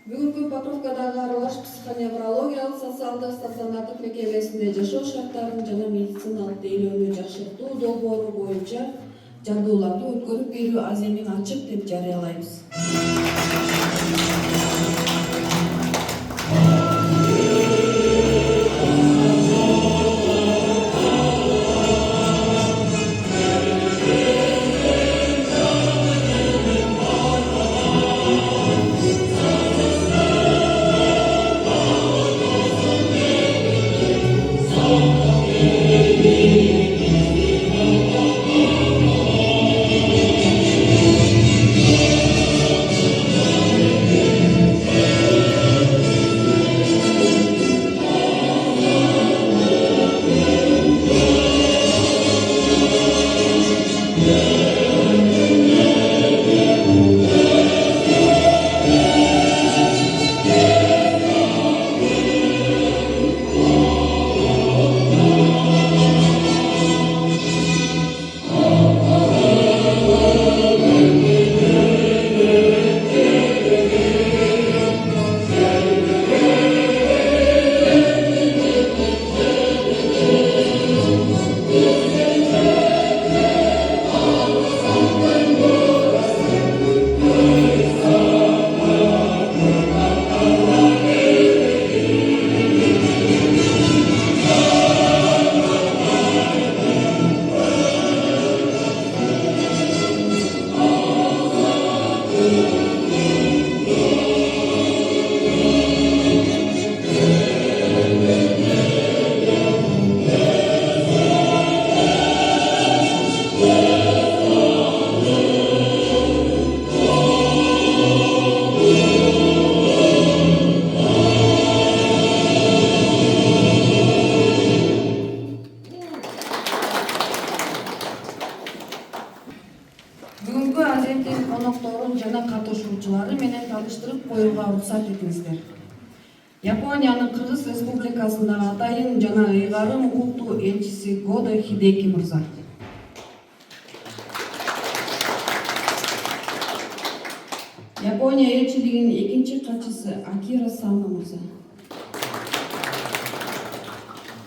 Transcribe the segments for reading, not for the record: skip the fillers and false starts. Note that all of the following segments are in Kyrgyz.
Бүгүнкү Покровкадагы аралаш психоневрологиялык социалдык стационардык мекемесинде жашоо шарттарын жана медициналык тейлөөнү жакшыртуу долбоору боюнча жардууларды өткөрүп берүү аземин ачык деп жарыялайбыз. Бүгүнкү аземдин конокторун жана катышуучулары менен тааныштырып коюуга уруксат этиңиздер. Япониянын Кыргыз Республикасындагы атайын жана ыйгарым улуттуу элчиси Года Хидеки мырза. Япония элчилигинин экинчи катчысы Акира Сама мырза.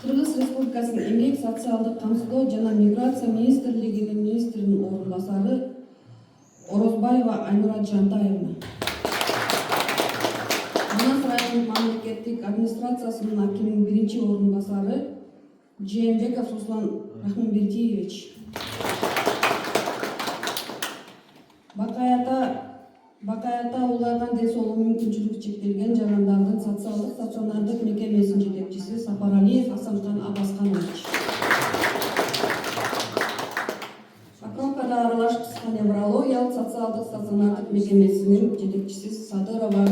Кыргыз Республикасынын Эмгек социалдык камсыздоо жана миграция министрлигинин министринин орун басары Орозбаева Айнурат Жантаевна. Манас районунун мамлекеттик администрациясынын акиминин биринчи орун басары Жээнбеков Руслан Рахманбердиевич. Бакаята уларган ден соолугу мүмкүнчүлүгү чектелген жарандардын социалдык стационардык мекемесинин жетекчиси Сапаралиев Асанкан Абасканович. Покровкада аралаш психоневрологиялык социалдык стационардык мекемесинин жетекчиси Садырова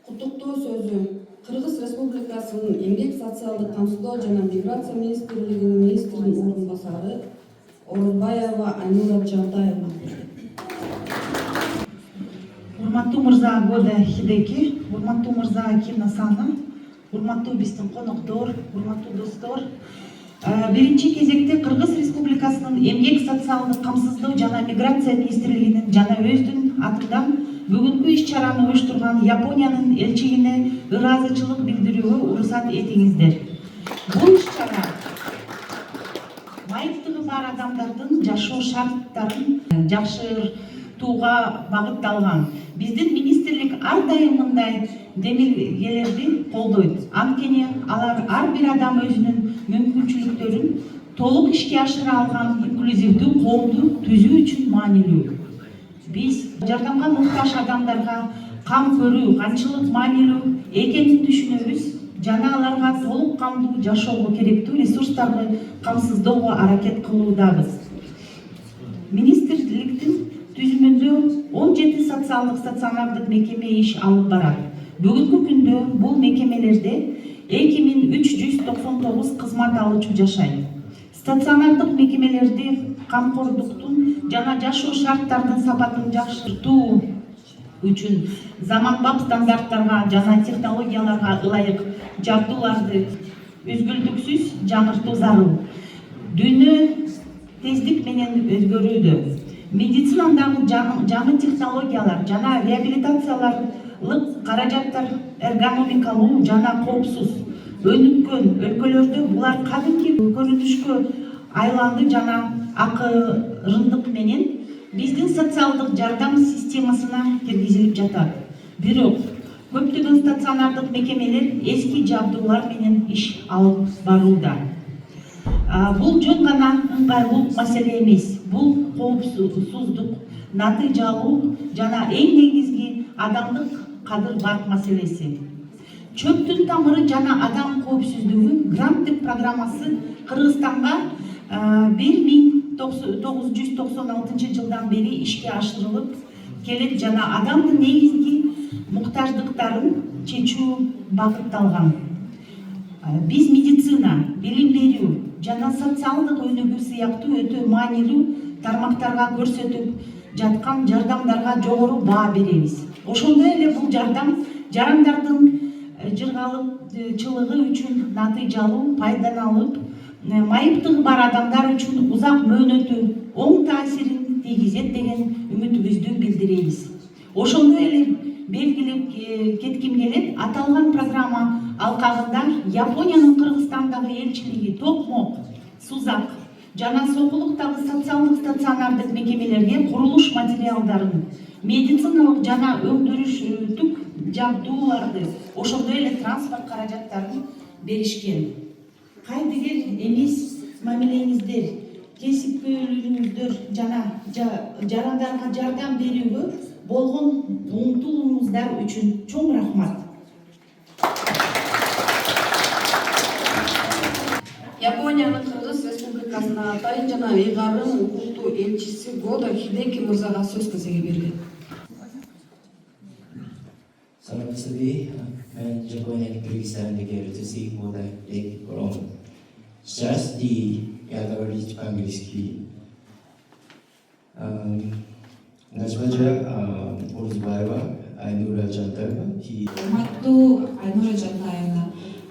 Куттуктоо сөзү Кыргыз Республикасынын Эмгек социалдык камсыздоо жана миграция министрлигинин министринин орун басары Орозбаева Айнурат Жантаевна. Урматтуу мырза Года Хидеки, урматтуу мырза Акина Сана, урматтуу биздин коноктор, урматтуу достор. Биринчи кезекте Кыргыз Республикасынын Эмгек социалдык камсыздоо жана миграция министрлигинин жана өздүн атымдан бүгүнкү иш-чараны уюштурган Япониянын элчилигине ыраазычылык билдирүүгө уруксат этиңиздер. Бул иш-чара майыптыгы бар адамдардын жашоо шарттарын жакшыртууга багытталган. Биздин министрлик ар дайым мындай демилгелерди колдойт. Анткени алар ар бир адам өзүнүн мүмкүнчүлүктөрүн толук ишке ашыра алган инклюзивдүү коомду түзүү үчүн маанилүү. Биз жардамга муктаж адамдарга кам көрүү канчылык маанилүү экенин түшүнөбүз жана аларга толук камдуу жашоого керектүү ресурстарды камсыздоого аракет кылуудабыз. Министрликтин түзүмүндө 17 социалдык стационардык мекеме иш алып барат. Бүгүнкү күндө бул мекемелерде 2399 кызмат алуучу жашайт. Стационардык мекемелерди камкордуктун жана жашоо шарттарынын сапатын жакшыртуу үчүн заманбап стандарттарга жана технологияларга ылайык жабдууларды үзгүлтүксүз жаңыртуу зарыл. Дүйнө тездик менен өзгөрүүдө. Медицинадагы жаңы технологиялар жана реабилитациялык каражаттар эргономикалуу жана коопсуз. Өнүккөн өлкөлөрдө булар кадимки көрүнүшкө айланды жана акырындык менен биздин социалдык жардам системасына киргизилип жатат. Бирок көптөгөн стационардык мекемелер эски жабдуулар менен иш алып барууда. Бул жөн гана ыңгайлуу маселе эмес. Бул коопсуздук, натыйжалуу жана эң негизги адамдык кадыр барк маселеси. Чөптүн тамыры жана адам коопсуздугу гранттык программасы Кыргызстанга 1996 жылдан бери ишке ашырылып келет жана адамдын негизги муктаждыктарын чечүү багытталган. Биз медицина, билим берүү жана социалдык өнүгүү сыяктуу өтө маанилүү тармактарга көрсөтүп жаткан жардамдарга жогору баа беребиз. Ошондой эле бул жарандардын жыргалычылыгы үчүн натыйжалуу, пайдаланылып, майыптыгы бар адамдар үчүн узак мөөнөтү оң таасирин тийгизет деген үмүтүбүздү билдиребиз. Ошондой эле белгилеп кетким келет, аталган программа алкагында Япониянын Кыргызстандагы элчилиги Токмок, Сузак жана Сокулуктагы социалдык стационардык мекемелерге курулуш материалдарын, медициналык жана өндүрүштүк жабдууларды, ошондой эле транспорт каражаттарын беришкен. Кайдыгер эмес мамилеңиздер, кесипкөйлүгүңүздөр жана жарандарга жардам берүүгө болгон умтулууңуздар үчүн чоң рахмат. Япониянын Кыргыз Республикасына атайын жана ыйгарым укуктуу элчиси Года Хидеки мырзага сөз кезеги берилет. Salam-salam, мен Жапонияны Кыргызстандагы элчиси Года Хидеки Корон. Сейчас я говорить по-английски. Госпожа Урзбаева Айнура Жантаева и урматтуу Айнура Жантаевна,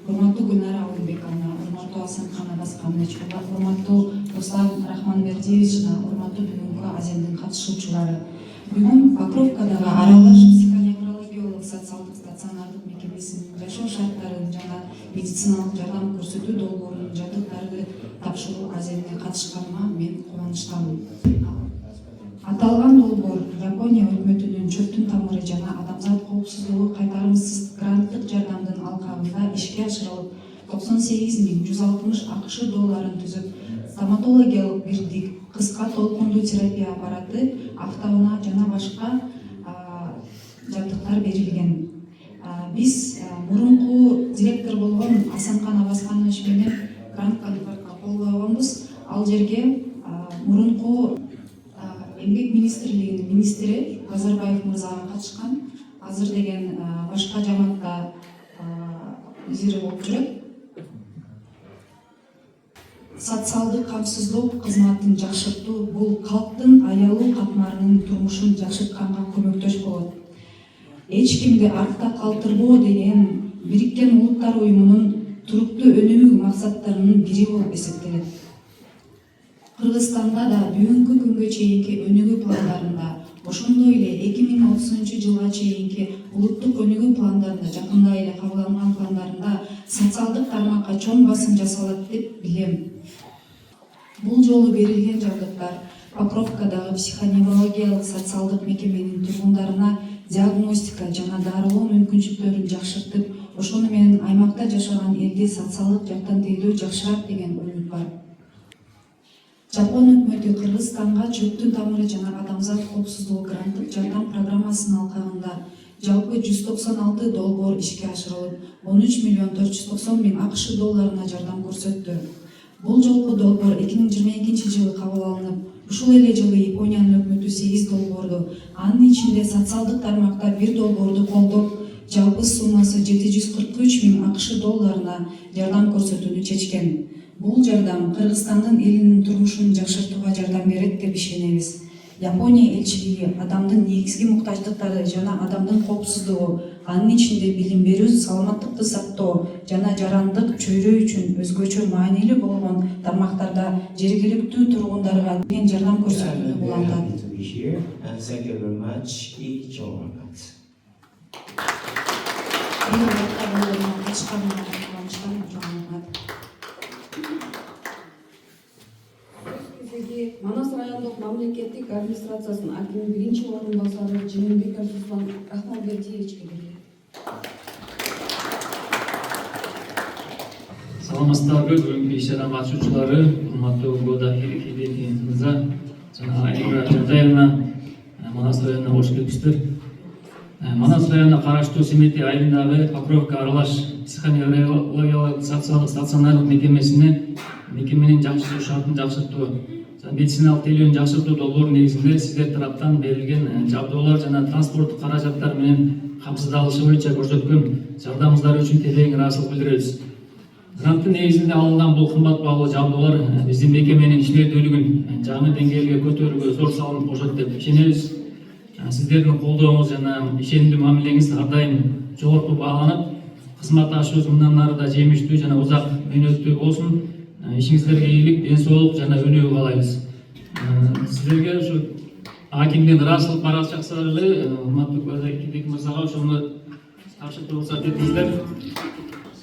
урматтуу Гүлнара Алымбековна, урматтуу Асанхан Абасканович, урматтуу Руслан Рахманбердиевич жана урматтуу бүгүнкү аземдин катышуучулары. Бүгүн Покровкадагы аралаш психоневрологиялык социалдык стационардык мекемесинин жашоо шарттарын жана медициналык жардам көрсөтүү долбоорунун жабдыктарды тапшыруу аземине катышканыма мен кубанычтамын. Аталган долбоор Япония өкмөтүнүн чөптүн тамыры жана адамзат коопсуздугу кайтарымсыз гранттык жардамдын алкагында ишке ашырылып 98.160 АКШ долларын түзүп, стоматологиялык бирдик, кыска толкундуу терапия аппараты, автоунаа жана башка жабдыктар берилген. Биз мурунку директор болгон Асанхан Абасканович менен грант контрактка кол койгонбуз. Ал жерге мурунку Эмгек министрлигинин министри Базарбаев мырзага катышкан. Азыр деген башка жамаатта изири болуп жүрөт. Социалдык камсыздоо кызматын жакшыртуу бул калктын аялуу катмарынын турмушун жакшыртканга көмөктөш болот. Эч кимди артта калтырбоо деген Бириккен Улуттар Уюмунун туруктуу өнүгүү максаттарынын бири болуп эсептелет. Кыргызстанда да бүгүнкү күнгө чейинки өнүгүү пландарында, ошондой эле 2030 жылга чейинки улуттук өнүгүү пландарында, жакында эле кабылданган пландарында социалдык тармакка чоң басым жасалат деп билем. Бул жолу берилген жабдыктар Покровкадагы психоневрологиялык социалдык мекеменин тургундарына диагностика жана дарылоо мүмкүнчүлүктөрүн жакшыртып, ошону менен аймакта жашаган элди социалдык жактан тейлөө жакшырат деген үмүт бар. Жапон өкмөтү Кыргызстанга чөптүн тамыры жана адамзат коопсуздугу гранттык жардам программасынын алкагында жалпы 196 долбоор ишке ашырылып, 13.490.000 АКШ долларына жардам көрсөттү. Бул жолку долбоор 2022 жылы кабыл алынып, Ушул эле жылы Япониянын өкмөтү 8 долбоорду, анын ичинде социалдык тармакта 1 долбоорду колдоп, жалпы суммасы 743 миң АКШ долларына жардам көрсөтүүнү чечкен. Бул жардам Кыргызстандын элинин турмушун жакшыртууга жардам берет деп ишенебиз. Япония элчилиги адамдын негизги муктаждыктары жана адамдын коопсуздугу, анын ичинде билим берүү, саламаттыкты сактоо жана жарандык чөйрө үчүн өзгөчө маанилүү болгон тармактарда жергиликтүү тургундарга кен жардам көрсөтүүнү буланган. To be here, and thank you very much, Lee Jong-mat. Кезеги Манас райондук мамлекеттик администрациясынын акиминин биринчи орун басары Жээнбеков Руслан Рахманбердиевичке берилет. Саламатсыздарбы, бүгүнкү иш-чара катышуучулары, урматтуу Года Хидеки мырза жана Айнура Жантаевна, Манас районуна кош келипсиздер. Манас районуна караштуу Семетти айылындагы Покровка аралаш психоневрологиялык стационардык мекеменин жакшыртуу шартын жакшыртуу жана медициналык тейлөөнү жакшыртуу долбоору негизинде сиздер тараптан берилген жабдуулар жана транспорттук каражаттар менен камсыздалышы боюнча көрсөткөн жардамыңыздар үчүн терең ыраазычылык билдиребиз. Гранттын негизинде алынган бул кымбат баалуу жабдуулар биздин мекеменин ишмердүүлүгүн жаңы деңгээлге көтөрүүгө зор салым кошот деп ишенебиз. Сиздердин колдооңуз жана ишенимдүү мамилеңиз ар дайым жогорку бааланып, кызматташыбыз мындан ары да жемиштүү жана узак мөөнөттүү болсун. Ишиңиздерге ийгилик, ден соолук жана өнүгүү каалайбыз. Сиздерге ушу акимдин ыраазычылык барак жакса эле, урматтуу Кадек мырзага ошону тапшыртуу уруксат этиңиздер.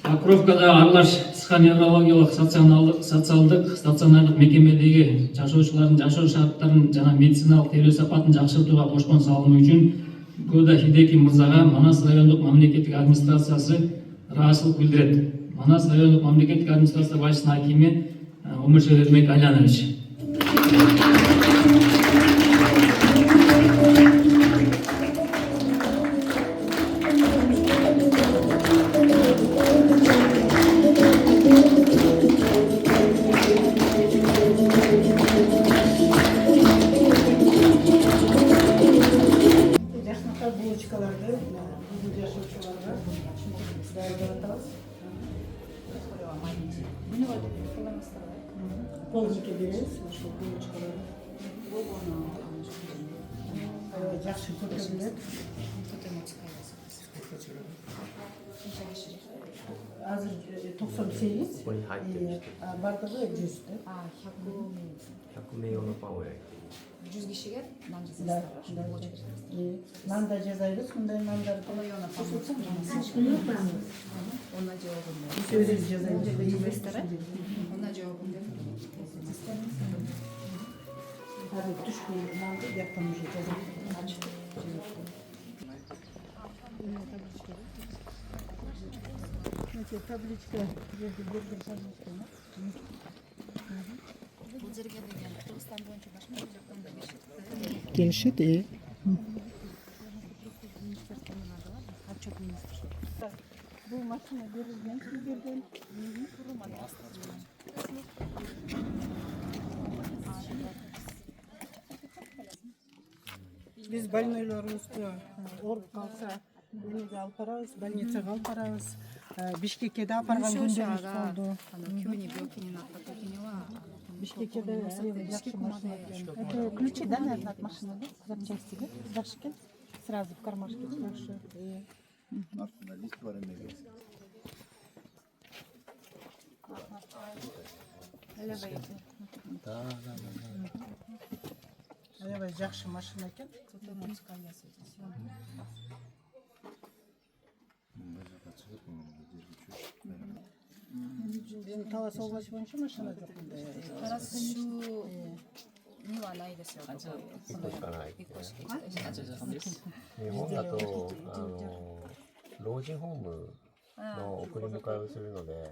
Покровкада аралаш психоневрологиялык социалдык стационардык мекемедеги жашоочулардын жашоо шарттарын жана медициналык тейлөө сапатын жакшыртууга кошкон салымы үчүн Года Хидеки мырзага Манас райондук мамлекеттик администрациясы ыраазычылык билдирет. Манас райондук мамлекеттик администрация башчысынын акими Умуш Эрмек Айланович. Булочкаларды бүгүн жашоочуларга даярдап атабыз. Полники беребиз, ошол булочкаларды. Жакшы көтөрүлөт. Азыр 98, бардыгы 100. 100名用のパンを焼いて100 кишиге нан жасайсыздар. Нан да жасайбыз, мындай нандарды. Ona жообун Сөзүбүз жасайбыз. Ona жообун Азыр түшкү нанды жактан уже жасайбыз. Табличка. бул жерге деген Кыргызстан боюнча башка бир жактан да келишет. Келишет, Отчет министр. Бул машина берилген сиздерден. Биз больнойлорубузду ооруп калса, эмеге алып барабыз, больницага алып барабыз. Бишкекке да апарган күндөрүбүз болду. Күйүнү бөкенин акпатыкенева. Бишкекке да жакшы машина экен. Это ключи, да, наверное, от машины, да? Запчасти, да? Жакшы экен. Сразу в кармашке жакшы. Аябай жакшы машина экен. Биздин Талас областы боюнча машина жок. Карасуу Ниваないですよ。しかない日本だと老人ホームの送り迎えをするので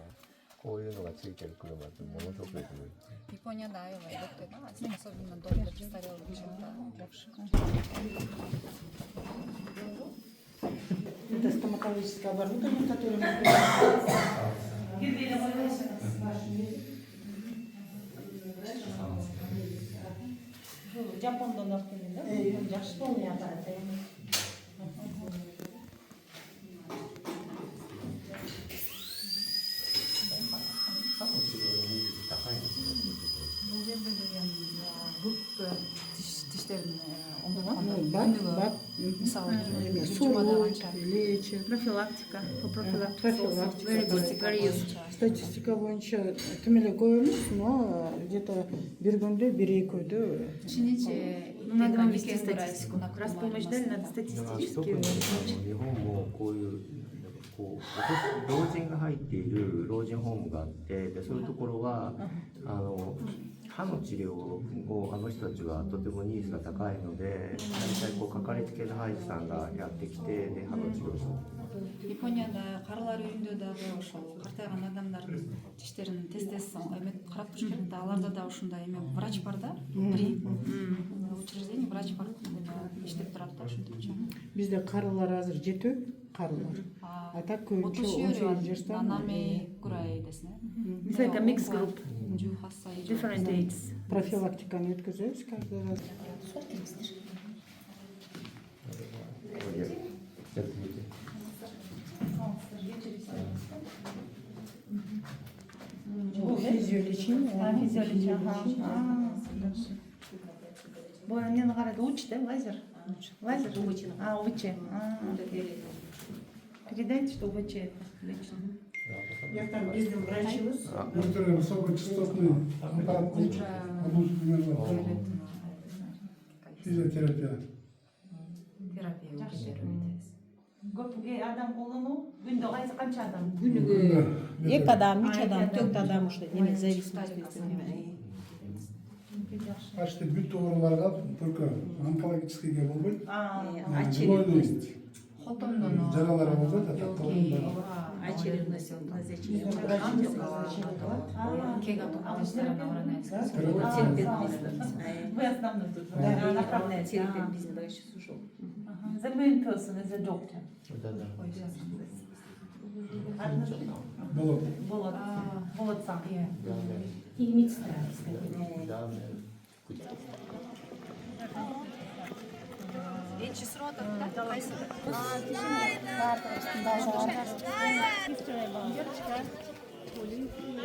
こういうのがついてる車ってものすごくよく見る。Япония да, особенно дом для престарелых чем-то. Это стоматологическое оборудование, которое мы Жапондон алып келген да. Жакшы полный аппарат. тиштердин бак мисалы суу канча лечи Профилактика. статистика боюнча тим эле көп эмес, но где-то бир күндө 1-2 1日Надо1 вести件ぐらい少なくともあります Распомощь надо だから特 статистически. に日本もこういう老人が入っている老人ホームがあって、でそういうところは歯の治療をあの人たちはとてもニーズが高いので、大体かかりつけの歯医者さんがやってきて、で歯の治療をする。 Японияда карылар үйүндө дагы ошол картайган адамдардын тиштерин тез эме карап туруш керек да, аларда да ушундай эме врач бар да, при учреждении врач бар, иштеп турат да ошентипчи. бизде карылар азыр жетөө, карылар. А так көбүнчө 18 жаштан 7ぐらいですね。 It's like a mixed group. 18歳以上。 Different ages. профилактиканы өткөзөбүз каждый раз. やってみて。 Физиолечение. Физиология. Бой, мне нравится учить, да, лазер? Лазер? УВЧ. Передайте, что УВЧ это лично. Яктан биздин врачыбыз Некоторые высокочастотные аппараты, физиотерапия. терапия өтүп Көпүгө адам колдонуу, күндө канча адам? Күнүгө 2 адам, 3 адам, 4 адам ушул эме зависимости. Почти бүт ооруларга только онкологическийге болбойт. Очередность. Жаралар болот, Кега то быстро набрать. Вы основной тут. Направляете. The main person is a doctor. болот. Болот сам. Энчи сротов, да? Кайсы? Полиция,